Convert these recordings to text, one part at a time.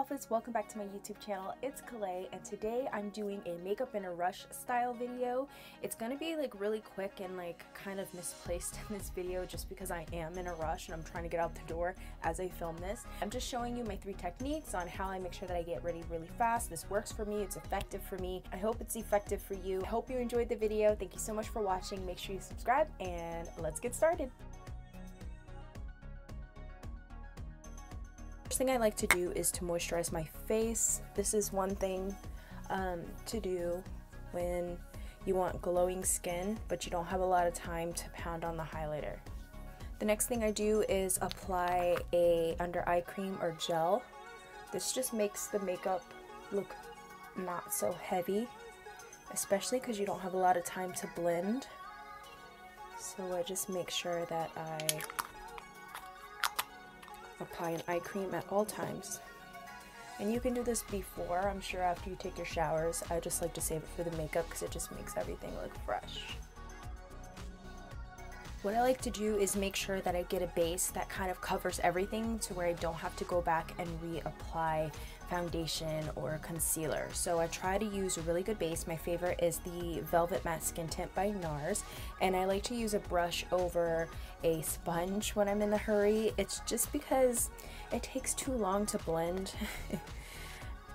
Alphas, welcome back to my YouTube channel. It's Kalei, and today I'm doing a makeup in a rush style video. It's gonna be like really quick and like kind of misplaced in this video just because I am in a rush and I'm trying to get out the door as I film this. I'm just showing you my 3 techniques on how I make sure that I get ready really fast. This works for me, it's effective for me. I hope it's effective for you. I hope you enjoyed the video. Thank you so much for watching. Make sure you subscribe and let's get started. First thing I like to do is to moisturize my face. This is one thing to do when you want glowing skin but you don't have a lot of time to pound on the highlighter. The next thing I do is apply a under eye cream or gel. This just makes the makeup look not so heavy, especially because you don't have a lot of time to blend. So I just make sure that I apply an eye cream at all times. And you can do this before, I'm sure after you take your showers. I just like to save it for the makeup because it just makes everything look fresh. What I like to do is make sure that I get a base that kind of covers everything to where I don't have to go back and reapply foundation or concealer. So I try to use a really good base. My favorite is the Velvet Matte Skin Tint by NARS, and I like to use a brush over a sponge when I'm in a hurry. It's just because it takes too long to blend.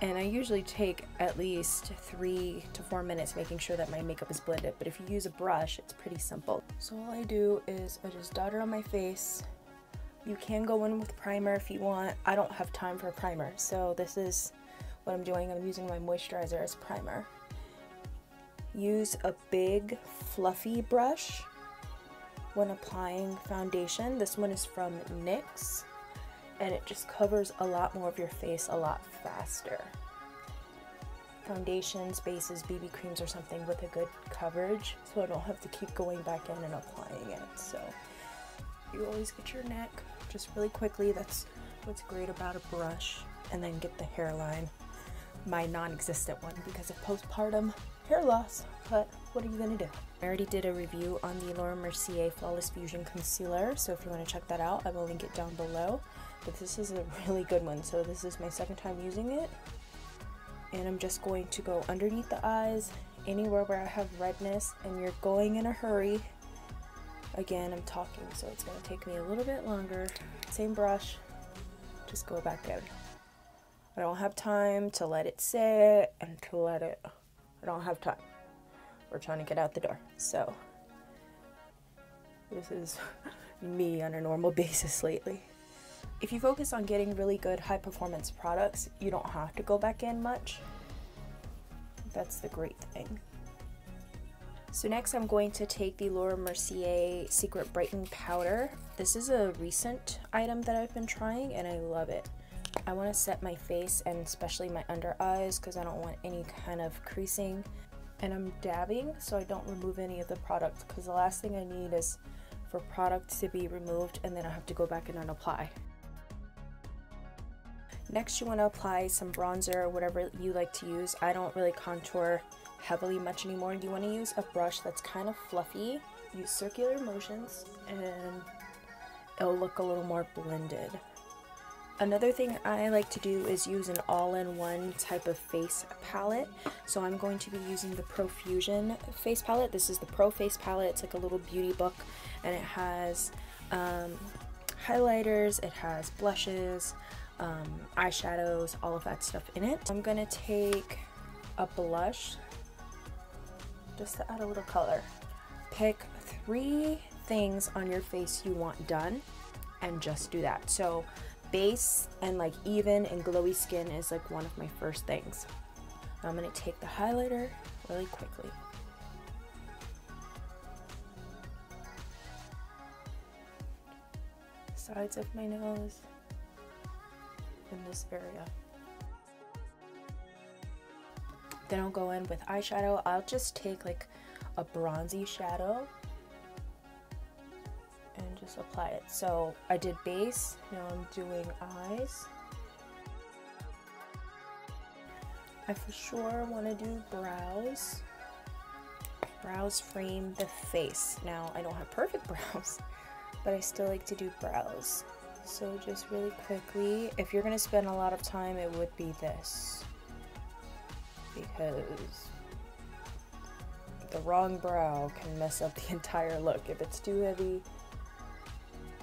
And I usually take at least 3 to 4 minutes making sure that my makeup is blended, but if you use a brush, it's pretty simple. So all I do is I just dot it on my face. You can go in with primer if you want. I don't have time for a primer, so this is what I'm doing. I'm using my moisturizer as primer. Use a big fluffy brush when applying foundation. This one is from NYX. And it just covers a lot more of your face a lot faster. Foundations, bases, BB creams or something with a good coverage, so I don't have to keep going back in and applying it. So you always get your neck just really quickly. That's what's great about a brush. And then get the hairline, my non-existent one because of postpartum hair loss, but what are you gonna do? I already did a review on the Laura Mercier Flawless Fusion Concealer, so if you want to check that out, I will link it down below. But this is a really good one, so this is my 2nd time using it. And I'm just going to go underneath the eyes, anywhere where I have redness, and you're going in a hurry. Again, I'm talking, so it's going to take me a little bit longer. Same brush, just go back in. I don't have time to let it sit and to let it, I don't have time. We're trying to get out the door, so this is me on a normal basis lately. If you focus on getting really good high performance products, you don't have to go back in much. That's the great thing. So next I'm going to take the Laura Mercier Secret Brightening Powder. This is a recent item that I've been trying and I love it. I want to set my face and especially my under eyes because I don't want any kind of creasing. And I'm dabbing so I don't remove any of the product because the last thing I need is for product to be removed and then I have to go back in and apply. Next you want to apply some bronzer or whatever you like to use. I don't really contour heavily much anymore. You want to use a brush that's kind of fluffy. Use circular motions and it'll look a little more blended. Another thing I like to do is use an all-in-one type of face palette. So I'm going to be using the Profusion face palette. This is the Pro Face palette. It's like a little beauty book and it has highlighters, it has blushes, eyeshadows, all of that stuff in it. I'm gonna take a blush just to add a little color. Pick 3 things on your face you want done and just do that. So base and like even and glowy skin is like one of my first things. Now I'm gonna take the highlighter really quickly. Sides of my nose, in this area. Then I'll go in with eyeshadow. I'll just take like a bronzy shadow and just apply it. So I did base, now I'm doing eyes. I for sure want to do brows. Brows frame the face. Now I don't have perfect brows, but I still like to do brows. So just really quickly, if you're gonna spend a lot of time, it would be this, because the wrong brow can mess up the entire look. If it's too heavy,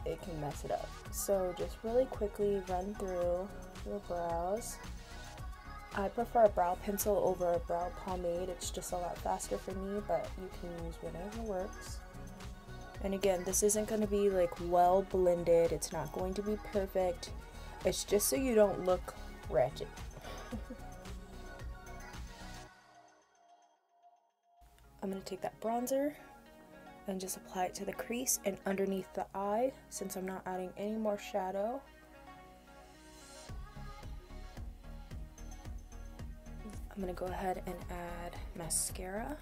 it can mess it up. So just really quickly run through your brows. I prefer a brow pencil over a brow pomade. It's just a lot faster for me, but you can use whatever works. And again, this isn't going to be like well blended. It's not going to be perfect. It's just so you don't look ratchet. I'm going to take that bronzer and just apply it to the crease and underneath the eye, since I'm not adding any more shadow. I'm going to go ahead and add mascara,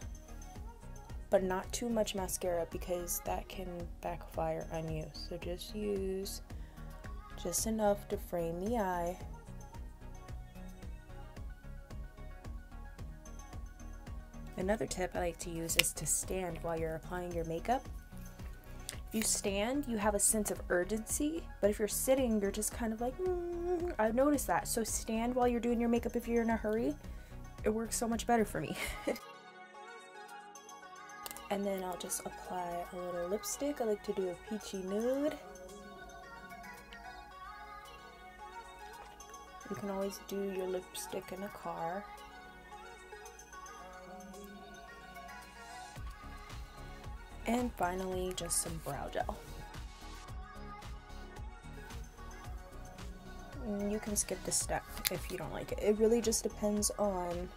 but not too much mascara because that can backfire on you. So just use just enough to frame the eye. Another tip I like to use is to stand while you're applying your makeup. If you stand, you have a sense of urgency, but if you're sitting, you're just kind of like, I've noticed that. So stand while you're doing your makeup if you're in a hurry. It works so much better for me. And then I'll just apply a little lipstick. I like to do a peachy nude. You can always do your lipstick in a car. And finally, just some brow gel. You can skip this step if you don't like it. It really just depends on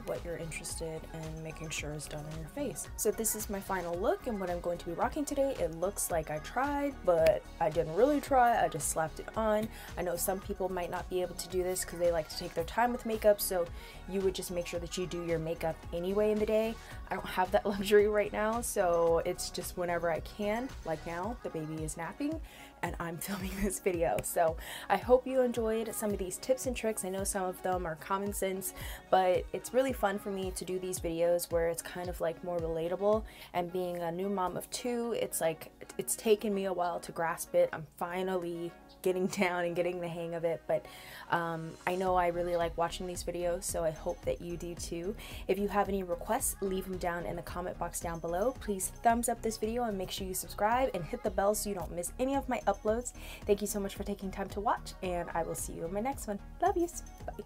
what you're interested in making sure is done on your face. So this is my final look and what I'm going to be rocking today. It looks like I tried, but I didn't really try. I just slapped it on. I know some people might not be able to do this because they like to take their time with makeup, so you would just make sure that you do your makeup anyway in the day. I don't have that luxury right now, so it's just whenever I can. Like now, the baby is napping and I'm filming this video. So I hope you enjoyed some of these tips and tricks. I know some of them are common sense, but it's really fun for me to do these videos where it's kind of like more relatable. And being a new mom of two, it's like it's taken me a while to grasp it. I'm finally getting down and getting the hang of it, but I know I really like watching these videos, so I hope that you do too. If you have any requests, leave them down in the comment box down below. Please thumbs up this video and make sure you subscribe and hit the bell so you don't miss any of my uploads. Thank you so much for taking time to watch, and I will see you in my next one. Love yous. Bye.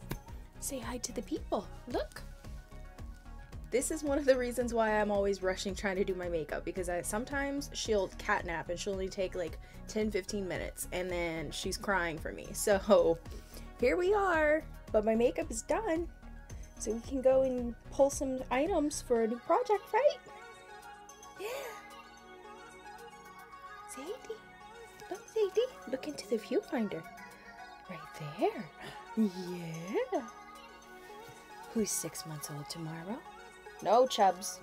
Say hi to the people. Look. This is one of the reasons why I'm always rushing trying to do my makeup, because sometimes she'll catnap and she'll only take like 10-15 minutes and then she's crying for me. So here we are, but my makeup is done, so we can go and pull some items for a new project, right? Yeah. Sadie, look, Sadie, look into the viewfinder. Right there. Yeah. Who's 6 months old tomorrow? No, Chubs.